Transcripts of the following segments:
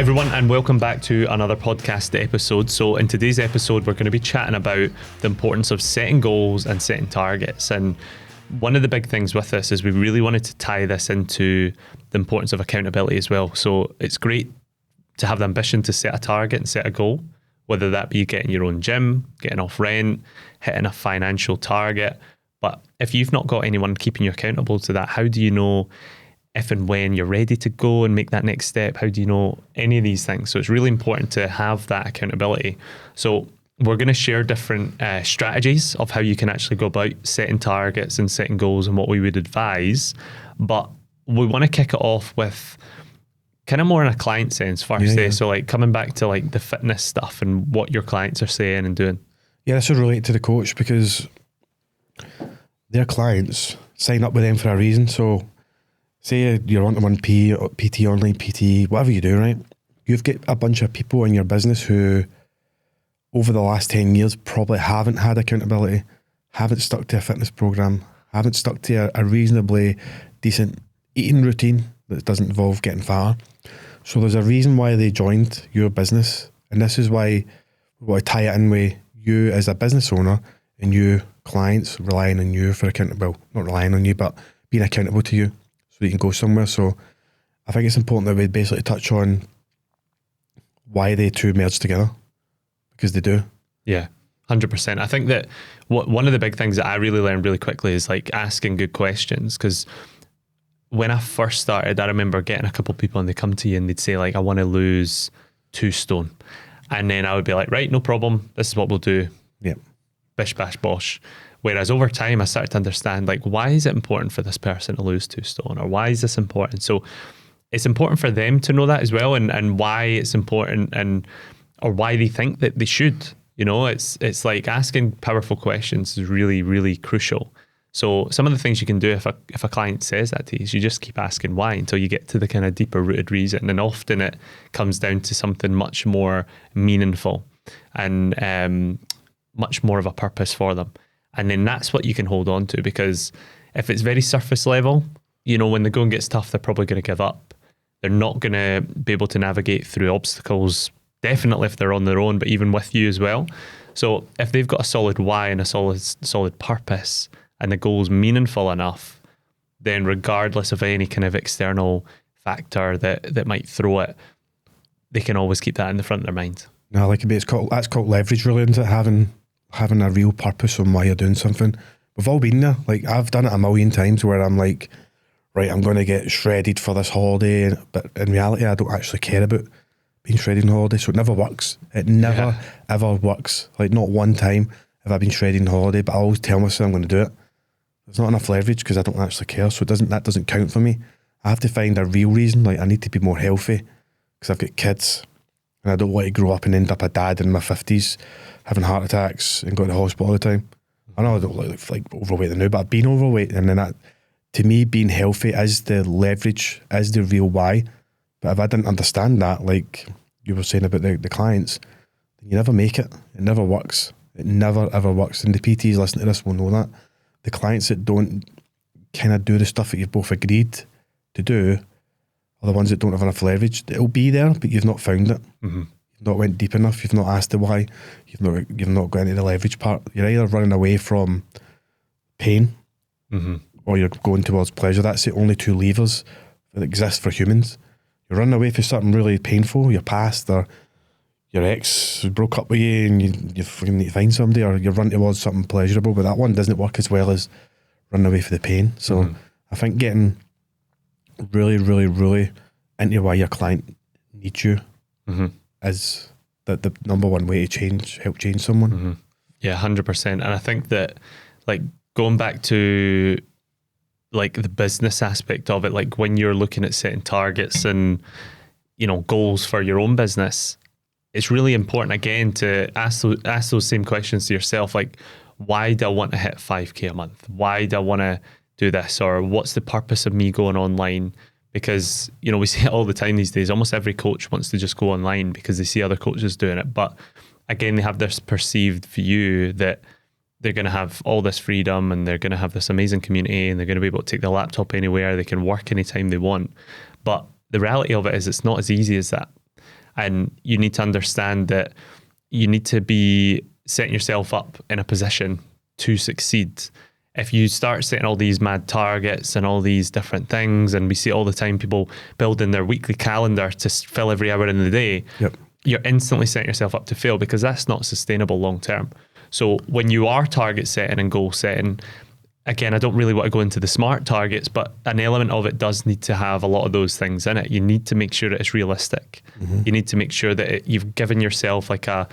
everyone, and welcome back to another podcast episode. So in today's episode, we're going to be chatting about the importance of setting goals and setting targets. And one of the big things with this is we really wanted to tie this into the importance of accountability as well. So it's great to have the ambition to set a target and set a goal, whether that be getting your own gym, getting off rent, hitting a financial target. But if you've not got anyone keeping you accountable to that, how do you know if and when you're ready to go and make that next step? How do you know any of these things? So it's really important to have that accountability. So we're going to share different strategies of how you can actually go about setting targets and setting goals and what we would advise. But we want to kick it off with kind of more in a client sense first. Yeah. So like coming back to like the fitness stuff and what your clients are saying and doing. Yeah, this would relate to the coach because their clients sign up with them for a reason. So say you're one-to-one PT, online PT, whatever you do, right? You've got a bunch of people in your business who over the last 10 years probably haven't had accountability, haven't stuck to a fitness program, haven't stuck to a reasonably decent eating routine that doesn't involve getting fatter. So there's a reason why they joined your business, and this is why we want to tie it in with you as a business owner and you clients relying on you for accountable, not relying on you, but being accountable to you so you can go somewhere. So I think it's important that we basically touch on why they two merge together, because they do. Yeah, 100%. I think that one of the big things that I really learned really quickly is like asking good questions, because when I first started, I remember getting a couple of people and they come to you and they'd say like, I want to lose 2 stone. And then I would be like, right, no problem. This is what we'll do. Yeah. Bish, bash, bosh. Whereas over time, I started to understand like, why is it important for this person to lose 2 stone, or why is this important? So it's important for them to know that as well, and why it's important, and or why they think that they should. You know, it's like asking powerful questions is really, really crucial. So some of the things you can do if a client says that to you is you just keep asking why until you get to the kind of deeper rooted reason. And often it comes down to something much more meaningful and much more of a purpose for them. And then that's what you can hold on to, because if it's very surface level, you know, when the going gets tough, they're probably going to give up. They're not going to be able to navigate through obstacles, definitely if they're on their own, but even with you as well. So if they've got a solid why and a solid purpose, and the goal's meaningful enough, then regardless of any kind of external factor that might throw it, they can always keep that in the front of their mind. No, like that's called leverage, really, isn't it? Having a real purpose on why you're doing something. We've all been there. Like I've done it a million times where I'm like, right, I'm going to get shredded for this holiday, but in reality, I don't actually care about being shredded on holiday, so it never works. It never ever works. Like not one time have I been shredded on holiday, but I always tell myself I'm going to do it. There's not enough leverage because I don't actually care, so that doesn't count for me. I have to find a real reason. Like I need to be more healthy because I've got kids and I don't want to grow up and end up a dad in my 50s having heart attacks and going to the hospital all the time. I know I don't look like overweight now, but I've been overweight, and then that, to me, being healthy is the leverage, is the real why. But if I didn't understand that, like you were saying about the clients, then you never make it. It never works. It never ever works. And the PTs listening to this will know that. The clients that don't kind of do the stuff that you've both agreed to do are the ones that don't have enough leverage. It'll be there, but you've not found it. Mm-hmm. You've not went deep enough. You've not asked the why. You've not got into the leverage part. You're either running away from pain, mm-hmm, or you're going towards pleasure. That's the only 2 levers that exist for humans. You're running away from something really painful, your past, or your ex broke up with you and you need to find somebody, or you run towards something pleasurable, but that one doesn't work as well as running away for the pain. So mm-hmm, I think getting really, really, really into why your client needs you, mm-hmm, is the number one way to help change someone. Mm-hmm. Yeah, 100%. And I think that like going back to like the business aspect of it, like when you're looking at setting targets and, you know, goals for your own business, it's really important again to ask those same questions to yourself. Like, why do I want to hit 5K a month? Why do I want to do this? Or what's the purpose of me going online? Because, you know, we see it all the time these days. Almost every coach wants to just go online because they see other coaches doing it. But again, they have this perceived view that they're going to have all this freedom and they're going to have this amazing community and they're going to be able to take their laptop anywhere. They can work anytime they want. But the reality of it is it's not as easy as that. And you need to understand that you need to be setting yourself up in a position to succeed. If you start setting all these mad targets and all these different things, and we see all the time people building their weekly calendar to fill every hour in the day, you're instantly setting yourself up to fail, because that's not sustainable long term. So when you are target setting and goal setting, again, I don't really want to go into the SMART targets, but an element of it does need to have a lot of those things in it. You need to make sure that it's realistic. You need to make sure that you've given yourself like a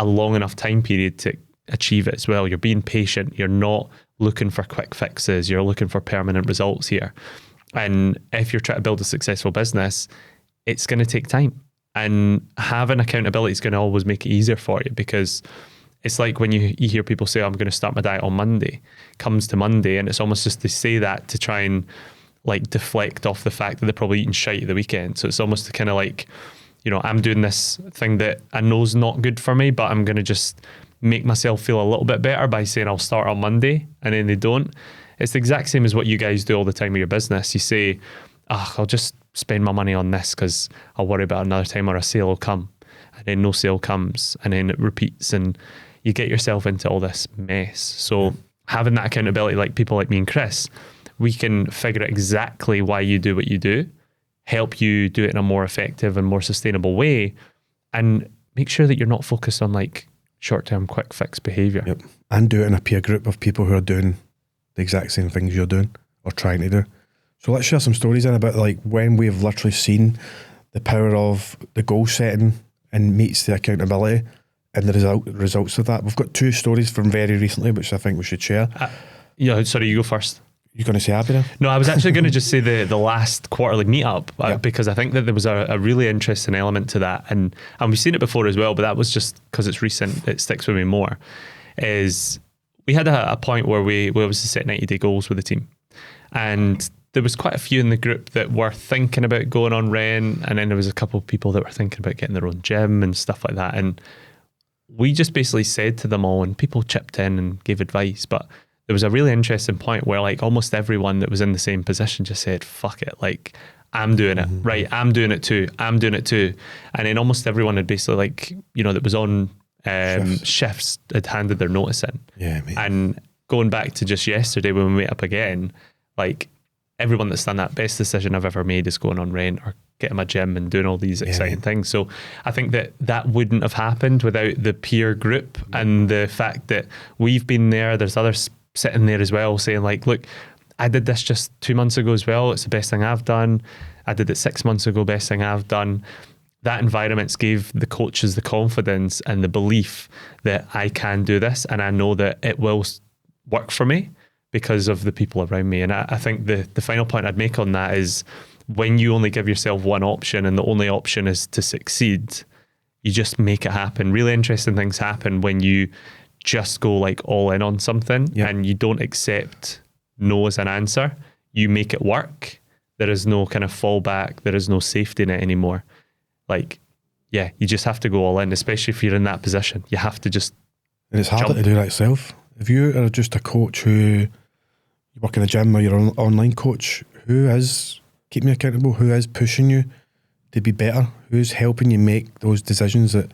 long enough time period to achieve it as well. You're being patient. You're not looking for quick fixes. You're looking for permanent results here. And if you're trying to build a successful business, it's going to take time. And having accountability is going to always make it easier for you, because it's like when you hear people say, I'm going to start my diet on Monday, comes to Monday, and it's almost just they say that to try and like deflect off the fact that they're probably eating shite at the weekend. So it's almost kind of like, you know, I'm doing this thing that I know is not good for me, but I'm going to just make myself feel a little bit better by saying I'll start on Monday, and then they don't. It's the exact same as what you guys do all the time with your business. You say, I'll just spend my money on this because I'll worry about another time or a sale will come, and then no sale comes, and then it repeats, and you get yourself into all this mess. So having that accountability, like people like me and Chris, we can figure out exactly why you do what you do, help you do it in a more effective and more sustainable way, and make sure that you're not focused on like short-term quick fix behavior. And do it in a peer group of people who are doing the exact same things you're doing or trying to do. So let's share some stories in about like when we've literally seen the power of the goal setting and meets the accountability and the results of that. We've got 2 stories from very recently, which I think we should share. Sorry, you go first. You're going to say Abby then? No, I was actually going to just say the last quarterly meetup, because I think that there was a really interesting element to that. And we've seen it before as well, but that was just because it's recent, it sticks with me more, is we had a point where we obviously set 90-day goals with the team. And there was quite a few in the group that were thinking about going on rent, and then there was a couple of people that were thinking about getting their own gym and stuff like that. And we just basically said to them all, and people chipped in and gave advice, but there was a really interesting point where like almost everyone that was in the same position just said, fuck it, like I'm doing it, right? I'm doing it too. I'm doing it too. And then almost everyone had basically like, you know, that was on shifts had handed their notice in. Yeah, mate. And going back to just yesterday when we met up again, like everyone that's done that, best decision I've ever made is going on rent or getting my gym and doing all these exciting things. So I think that wouldn't have happened without the peer group and the fact that we've been there. There's others sitting there as well saying like, look, I did this just 2 months ago as well. It's the best thing I've done. I did it 6 months ago, best thing I've done. That environment gave the coaches the confidence and the belief that I can do this, and I know that it will work for me because of the people around me. And I think the final point I'd make on that is when you only give yourself one option and the only option is to succeed, you just make it happen. Really interesting things happen when you just go like all in on something and you don't accept no as an answer. You make it work. There is no kind of fallback. There is no safety net anymore. Like, yeah, you just have to go all in, especially if you're in that position. You have to just And it's harder to do that yourself. If you are just a coach who you work in a gym or you're an online coach, who is keeping you accountable? Who is pushing you to be better? Who's helping you make those decisions that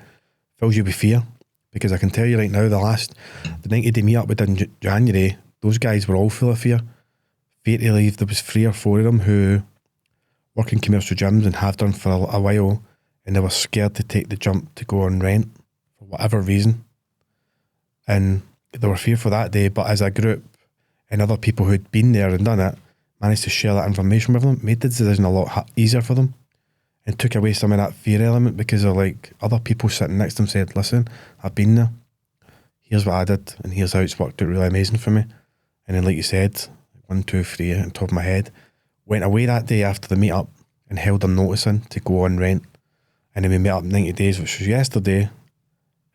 fills you with fear? Because I can tell you right now, the 90-day meetup we did in January, those guys were all full of fear. Fear to leave. There was 3 or 4 of them who work in commercial gyms and have done for a while, and they were scared to take the jump to go on rent for whatever reason. And they were fearful that day, but as a group and other people who'd been there and done it, managed to share that information with them, made the decision a lot easier for them, and took away some of that fear element, because they're like, other people sitting next to them said, listen, I've been there, here's what I did, and here's how it's worked out really amazing for me. And then like you said, 1, 2, 3 on top of my head, went away that day after the meetup and held their notice in to go on rent. And then we met up 90 days, which was yesterday,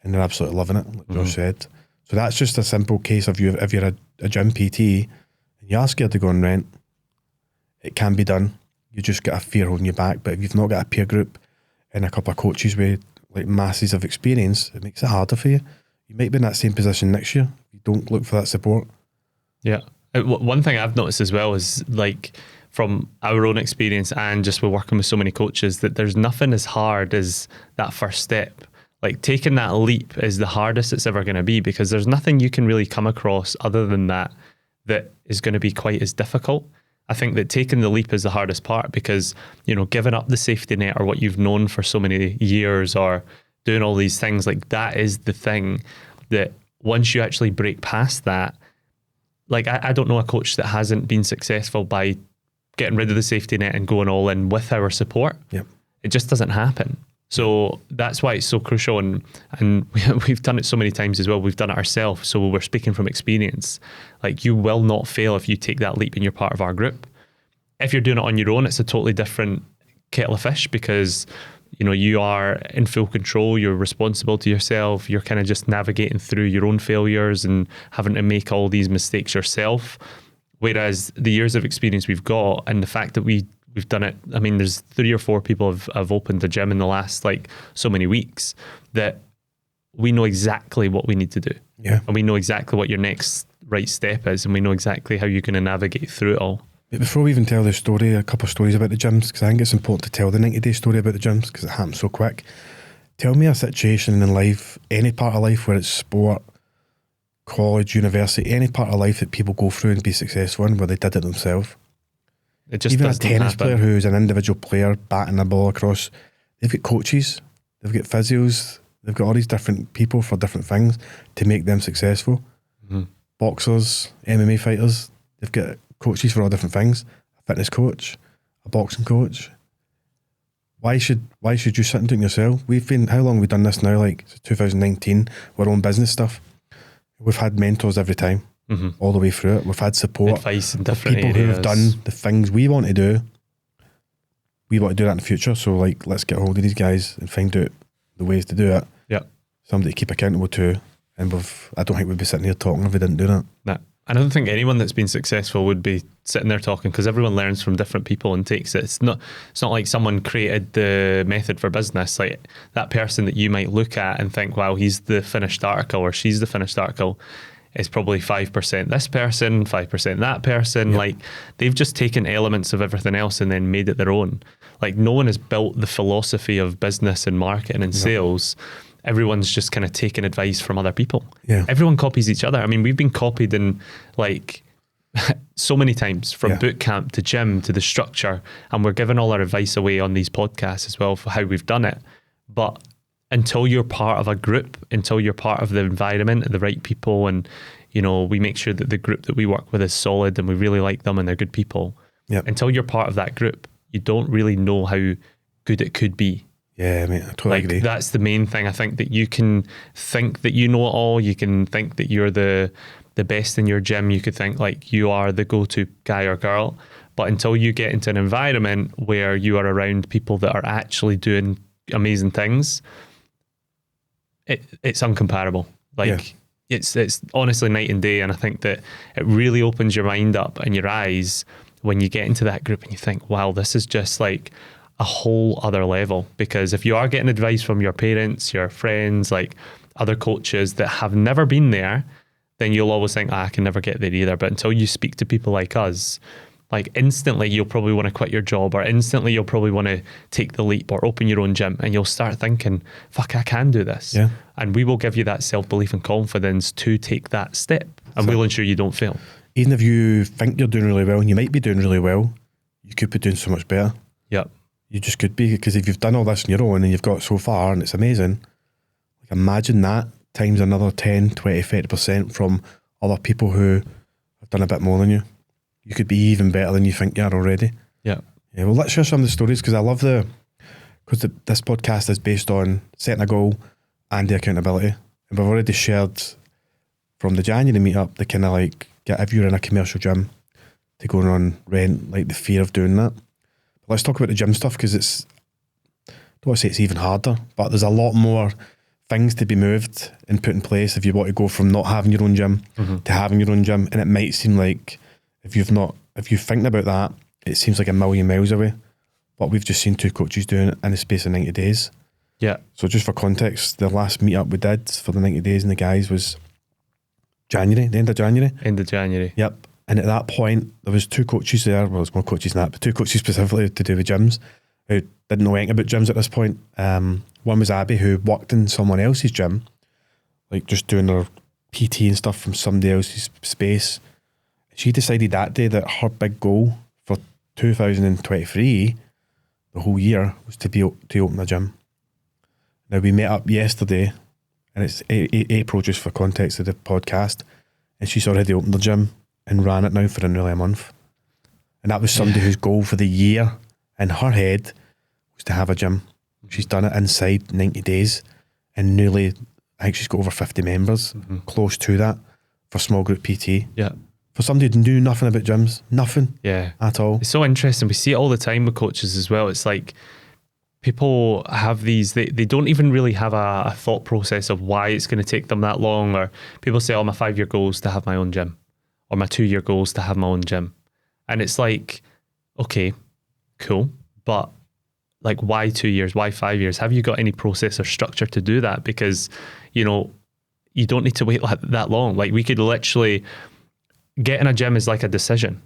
and they're absolutely loving it, like Josh said. So that's just a simple case of you. If you're a gym PT and you are scared to go on rent, it can be done. You just get a fear holding you back. But if you've not got a peer group and a couple of coaches with like masses of experience, it makes it harder for you. You might be in that same position next year if you don't look for that support. Yeah. One thing I've noticed as well is like from our own experience and just we're working with so many coaches that there's nothing as hard as that first step. Like taking that leap is the hardest it's ever going to be, because there's nothing you can really come across other than that is going to be quite as difficult. I think that taking the leap is the hardest part, because, giving up the safety net or what you've known for so many years or doing all these things, like that is the thing that once you actually break past that, like I don't know a coach that hasn't been successful by getting rid of the safety net and going all in with our support. Yep. It just doesn't happen. So that's why it's so crucial, and we've done it so many times as well. We've done it ourselves, so we're speaking from experience. Like, you will not fail if you take that leap and you're part of our group. If you're doing it on your own, it's a totally different kettle of fish, because you are in full control. You're responsible to yourself. You're kind of just navigating through your own failures and having to make all these mistakes yourself. Whereas the years of experience we've got, and the fact that we've done it, I mean, there's 3 or 4 people have opened a gym in the last so many weeks, that we know exactly what we need to do. Yeah. And we know exactly what your next right step is, and we know exactly how you're going to navigate through it all. But before we even tell the story, a couple of stories about the gyms, because I think it's important to tell the 90-day story about the gyms, because it happens so quick. Tell me a situation in life, any part of life, where it's sport, college, university, any part of life that people go through and be successful in, where they did it themselves. It just even a doesn't tennis happen. player who's an individual player batting a ball across, they've got coaches, they've got physios, they've got all these different people for different things to make them successful. Mm-hmm. Boxers, MMA fighters, they've got coaches for all different things. A fitness coach, a boxing coach. Why should you sit and do it yourself? How long have we done this now? Like 2019, our own business stuff. We've had mentors every time. Mm-hmm. All the way through it. We've had support, advice in different people areas. who have done the things we want to do. We want to do that in the future, so let's get a hold of these guys and find out the ways to do it. Yeah, somebody to keep accountable to. And I don't think we'd be sitting here talking if we didn't do that. Nah. I don't think anyone that's been successful would be sitting there talking, because everyone learns from different people and takes it. It's not like someone created the method for business. Like, that person that you might look at and think, wow, he's the finished article or she's the finished article, is probably 5% this person, 5% that person. Yep. Like, they've just taken elements of everything else and then made it their own. Like, no one has built the philosophy of business and marketing and sales. Everyone's just kind of taking advice from other people. Yeah. Everyone copies each other. I mean, we've been copied in so many times, from boot camp to gym to the structure, and we're giving all our advice away on these podcasts as well for how we've done it. But until you're part of a group, until you're part of the environment and the right people, and we make sure that the group that we work with is solid and we really like them and they're good people. Yep. Until you're part of that group, you don't really know how good it could be. Yeah, mate, I totally agree. That's the main thing. I think that you can think that you know it all. You can think that you're the best in your gym. You could think like you are the go-to guy or girl. But until you get into an environment where you are around people that are actually doing amazing things, it's uncomparable. It's honestly night and day. And I think that it really opens your mind up and your eyes when you get into that group and you think, wow, this is just like a whole other level. Because if you are getting advice from your parents, your friends, like other coaches that have never been there, then you'll always think, I can never get there either. But until you speak to people like us, like instantly you'll probably want to quit your job, or instantly you'll probably want to take the leap or open your own gym, and you'll start thinking, fuck, I can do this. Yeah. And we will give you that self-belief and confidence to take that step, and we'll ensure you don't fail. Even if you think you're doing really well, and you might be doing really well, you could be doing so much better. Yep. You just could be, because if you've done all this on your own and you've got so far and it's amazing, like imagine that times another 10, 20, 30% from other people who have done a bit more than you. You could be even better than you think you are already. Yeah. Yeah. Well, let's share some of the stories, because I love because this podcast is based on setting a goal and the accountability. And we've already shared from the January meetup the kind of like, if you're in a commercial gym, to go on rent, like the fear of doing that. But let's talk about the gym stuff, because I don't want to say it's even harder, but there's a lot more things to be moved and put in place if you want to go from not having your own gym to having your own gym. And it might seem like, if you're thinking about that, it seems like a million miles away. But we've just seen 2 coaches doing it in the space of 90 days. Yeah. So just for context, the last meetup we did for the 90 days and the guys was January, the end of January. End of January. Yep. And at that point, there was two coaches there. Well, there's more coaches than that, but two coaches specifically to do with gyms who didn't know anything about gyms at this point. One was Abby, who worked in someone else's gym, like just doing her PT and stuff from somebody else's space. She decided that day that her big goal for 2023, the whole year, was to open a gym. Now, we met up yesterday, and it's April, just for context of the podcast, and she's already opened the gym and ran it now for nearly a month. And that was somebody whose goal for the year in her head was to have a gym. She's done it inside 90 days, and nearly, I think she's got over 50 members, close to that, for small group PT. Yeah. For somebody who knew nothing about gyms, nothing at all. It's so interesting. We see it all the time with coaches as well. It's like people have these, they don't even really have a thought process of why it's going to take them that long. Or people say, oh, my 5-year goal is to have my own gym, or my 2-year goal is to have my own gym. And it's like, okay, cool. But like, why 2 years? Why 5 years? Have you got any process or structure to do that? Because, you know, you don't need to wait that long. Like, we could literally, getting a gym is like a decision.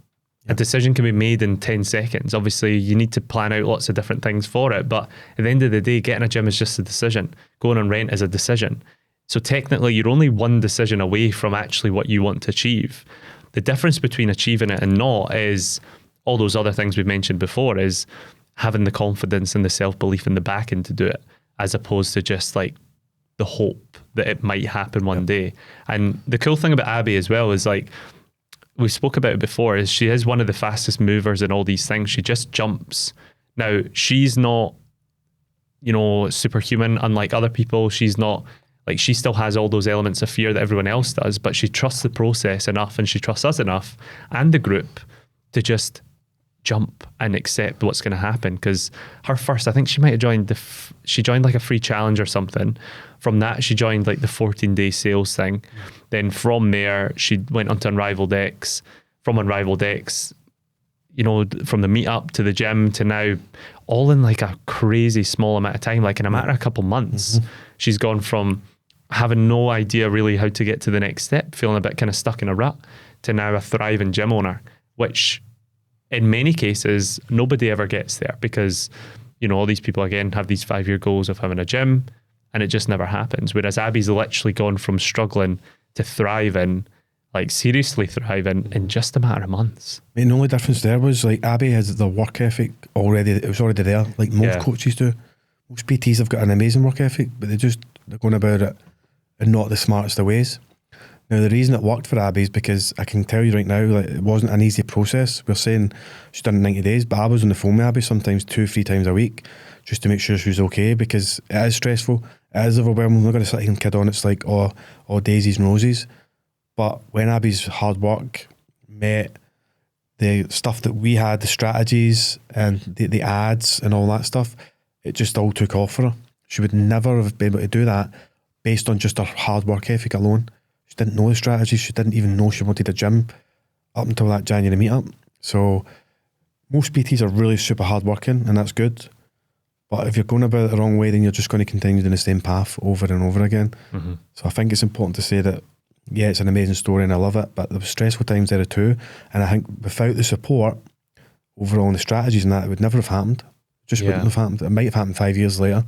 A decision can be made in 10 seconds. Obviously, you need to plan out lots of different things for it. But at the end of the day, getting a gym is just a decision. Going on rent is a decision. So technically, you're only one decision away from actually what you want to achieve. The difference between achieving it and not is all those other things we've mentioned before, is having the confidence and the self-belief in the back end to do it, as opposed to just like the hope that it might happen one day. And the cool thing about Abby as well is, like, we spoke about it before, is she is one of the fastest movers in all these things. She just jumps. Now, she's not, you know, superhuman, unlike other people. She's not, like, she still has all those elements of fear that everyone else does, but she trusts the process enough, and she trusts us enough and the group to just jump and accept what's going to happen. Because her first, I think she might have joined she joined like a free challenge or something. From that, she joined like the 14-day sales thing. Then from there, she went on to Unrivaled X. From Unrivaled X, you know, from the meetup to the gym to now, all in like a crazy small amount of time. Like, in a matter of a couple months, she's gone from having no idea really how to get to the next step, feeling a bit kind of stuck in a rut, to now a thriving gym owner, which in many cases, nobody ever gets there, because, you know, all these people, again, have these 5-year goals of having a gym, and it just never happens. Whereas Abby's literally gone from struggling to thriving, like seriously thriving, in just a matter of months. I mean, the only difference there was, like, Abby has the work ethic already. It was already there, like most coaches do. Most PTs have got an amazing work ethic, but they're going about it in not the smartest of ways. Now, the reason it worked for Abby is because I can tell you right now, like, it wasn't an easy process. We're saying she's done it in 90 days, but I was on the phone with Abby sometimes 2-3 times a week just to make sure she was okay, because it is stressful. It is overwhelming. We're not going to sit here and kid on. It's like all daisies and roses. But when Abby's hard work met the stuff that we had, the strategies and the ads and all that stuff, it just all took off for her. She would never have been able to do that based on just her hard work ethic alone. She didn't know the strategies. She didn't even know she wanted a gym up until that January meetup. So most PTs are really super hard working, and that's good. But if you're going about it the wrong way, then you're just going to continue down the same path over and over again. So I think it's important to say that, yeah, it's an amazing story and I love it, but there were stressful times there too. And I think without the support overall and the strategies and that, it would never have happened. Just wouldn't have happened. It might have happened 5 years later.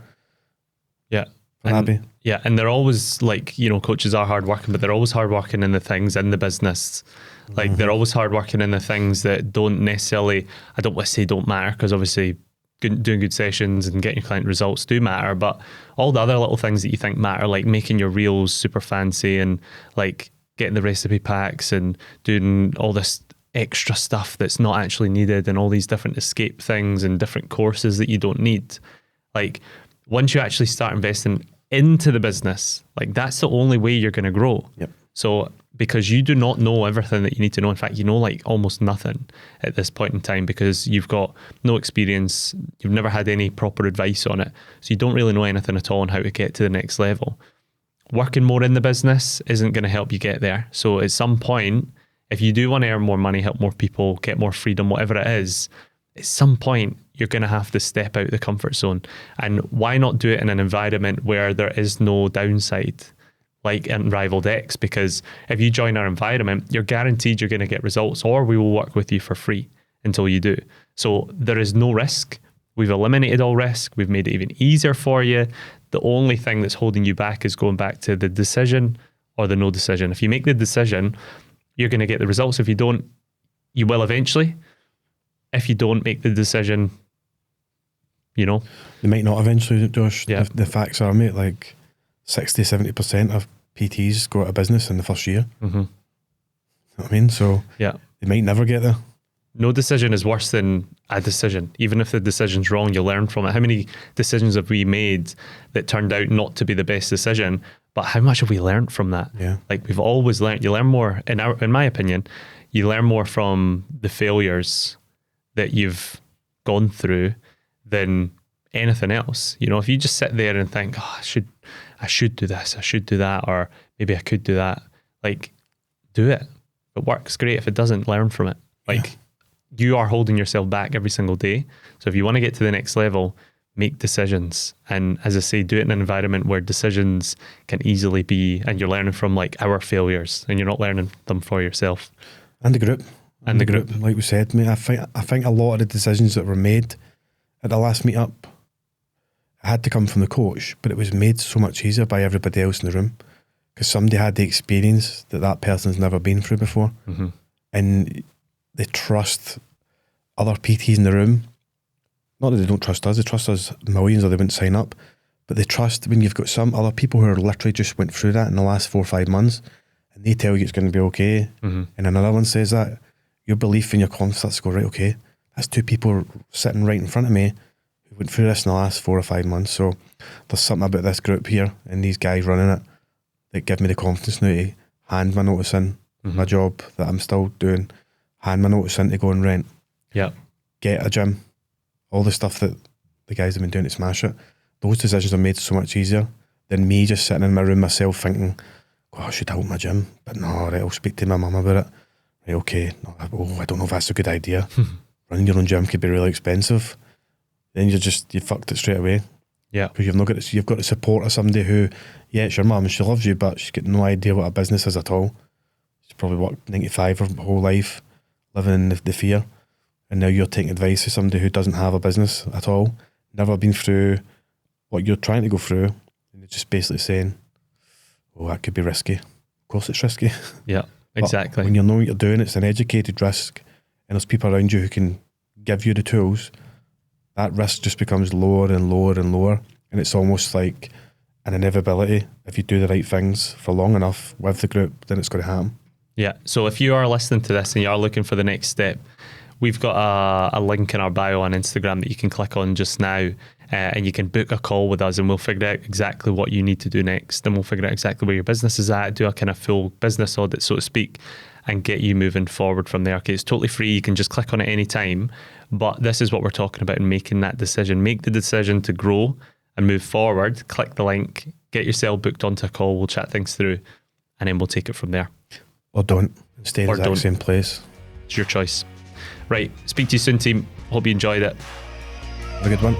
Yeah. Happy. Yeah, and they're always, like, you know, coaches are hardworking, but they're always hardworking in the things in the business. Like, they're always hardworking in the things that don't necessarily, I don't want to say don't matter, because obviously doing good sessions and getting your client results do matter, but all the other little things that you think matter, like making your reels super fancy and like getting the recipe packs and doing all this extra stuff that's not actually needed, and all these different escape things and different courses that you don't need. Like, once you actually start investing into the business, like, that's the only way you're going to grow. So, because you do not know everything that you need to know. In fact, you know, like, almost nothing at this point in time, because you've got no experience, you've never had any proper advice on it. So you don't really know anything at all on how to get to the next level. Working more in the business isn't going to help you get there. So at some point, if you do want to earn more money, help more people, get more freedom, whatever it is, at some point, you're going to have to step out the comfort zone. And why not do it in an environment where there is no downside? like Unrivaled X, because if you join our environment, you're guaranteed you're going to get results, or we will work with you for free until you do. So there is no risk. We've eliminated all risk. We've made it even easier for you. The only thing that's holding you back is going back to the decision or the no decision. If you make the decision, you're going to get the results. If you don't, you will eventually. If you don't make the decision, you know. They might not eventually, Josh. Yeah. The facts are, mate, like 60, 70% of PTs go out of business in the first year. Mm-hmm. You know what I mean? So Yeah. they might never get there. No decision is worse than a decision. Even if the decision's wrong, you learn from it. How many decisions have we made that turned out not to be the best decision? But how much have we learned from that? Yeah. Like, we've always learned. You learn more, in my opinion, you learn more from the failures that you've gone through than anything else. You know, if you just sit there and think, oh, I should do this, I should do that, or maybe I could do that, like, do it. If it works, great. If it doesn't, learn from it. Like, you are holding yourself back every single day. So if you want to get to the next level, make decisions. And as I say, do it in an environment where decisions can easily be, and you're learning from like our failures, and you're not learning them for yourself. And the group. And the group. Like we said, mate, I think a lot of the decisions that were made at the last meetup had to come from the coach, but it was made so much easier by everybody else in the room, because somebody had the experience that person's never been through before. Mm-hmm. And they trust other PTs in the room. Not that they don't trust us, they trust us millions or they wouldn't sign up, but they trust when you've got some other people who are literally just went through that in the last 4 or 5 months, and they tell you it's going to be okay. Mm-hmm. And another one says that, your belief and your confidence starts to go, right, okay, that's 2 people sitting right in front of me who went through this in the last 4 or 5 months. So there's something about this group here and these guys running it that give me the confidence now to hand my notice in, my job that I'm still doing, hand my notice in to go and rent, get a gym, all the stuff that the guys have been doing to smash it. Those decisions are made so much easier than me just sitting in my room myself thinking, oh, I should help my gym, but no, right, I'll speak to my mum about it. Right, okay, no, I don't know if that's a good idea. Running your own gym could be really expensive. Then you fucked it straight away. Yeah, because you've got the support of somebody who, yeah, it's your mum, she loves you, but she's got no idea what a business is at all. She's probably worked 95 her whole life, living in the fear, and now you're taking advice of somebody who doesn't have a business at all, never been through what you're trying to go through, and you're just basically saying, oh, that could be risky. Of course it's risky. Yeah, exactly. But when you know what you're doing, it's an educated risk, and there's people around you who can give you the tools. That risk just becomes lower and lower and lower, and it's almost like an inevitability. If you do the right things for long enough with the group, then it's going to happen. Yeah, so if you are listening to this and you are looking for the next step, we've got a link in our bio on Instagram that you can click on just now, and you can book a call with us, and we'll figure out exactly what you need to do next, and we'll figure out exactly where your business is at, do a kind of full business audit, so to speak, and get you moving forward from there. Okay, it's totally free. You can just click on it any time, but this is what we're talking about in making that decision. Make the decision to grow and move forward. Click the link, get yourself booked onto a call. We'll chat things through, and then we'll take it from there. Or don't. Stay in the exact same place. It's your choice. Right, speak to you soon, team. Hope you enjoyed it. Have a good one.